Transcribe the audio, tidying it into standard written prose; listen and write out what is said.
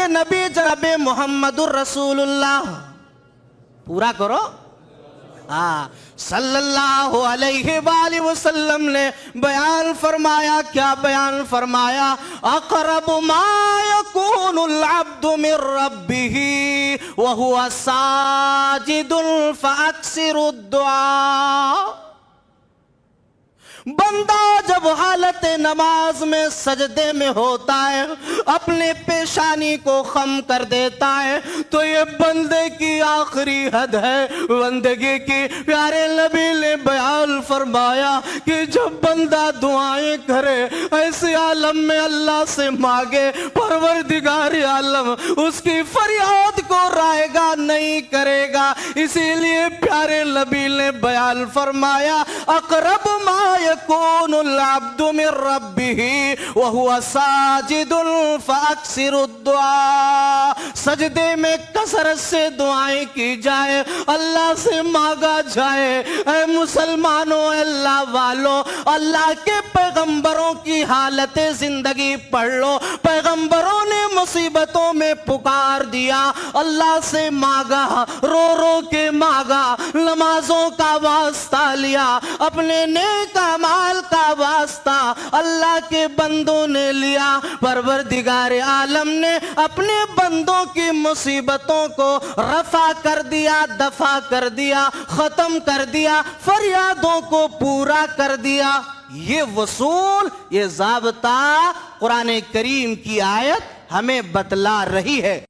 کے نبی جناب محمد الرسول اللہ، پورا کرو، صلی اللہ علیہ وآلہ وسلم نے بیان فرمایا، کیا بیان فرمایا؟ اقرب ما یکون العبد من ربہ وہو ساجد فاکثر الدعاء۔ بندہ جب حالت نماز میں سجدے میں ہوتا ہے، اپنے پیشانی کو خم کر دیتا ہے، تو یہ بندے کی آخری حد ہے بندگی کی۔ پیارے نبی نے بیان فرمایا کہ جب بندہ دعائیں کرے، ایسے عالم میں اللہ سے مانگے، پروردگار عالم اس کی فریاد کو رائے گا نہیں کرے گا۔ اسی لیے پیارے نبی نے بیان فرمایا، اقرب ما یکون العبد من ربہ وہو ساجد فاکثر الدعاء۔ سجدے میں کثرت سے دعائیں کی جائے، اللہ سے مانگا جائے۔ اے مسلمانوں، اللہ والوں، اللہ کے پیغمبروں کی حالت زندگی پڑھ لو۔ پیغمبروں نے مصیبتوں میں پکار دیا، اللہ سے مانگا، رو رو کے مانگا، نمازوں کا واسطہ لیا، اپنے نیک اعمال کا واسطہ اللہ کے بندوں نے لیا۔ پروردگار عالم نے اپنے بندوں کی مصیبتوں کو رفع کر دیا، دفع کر دیا، ختم کر دیا، فریادوں کو پورا کر دیا۔ یہ وصول، یہ ضابطہ قرآن کریم کی آیت ہمیں بتلا رہی ہے۔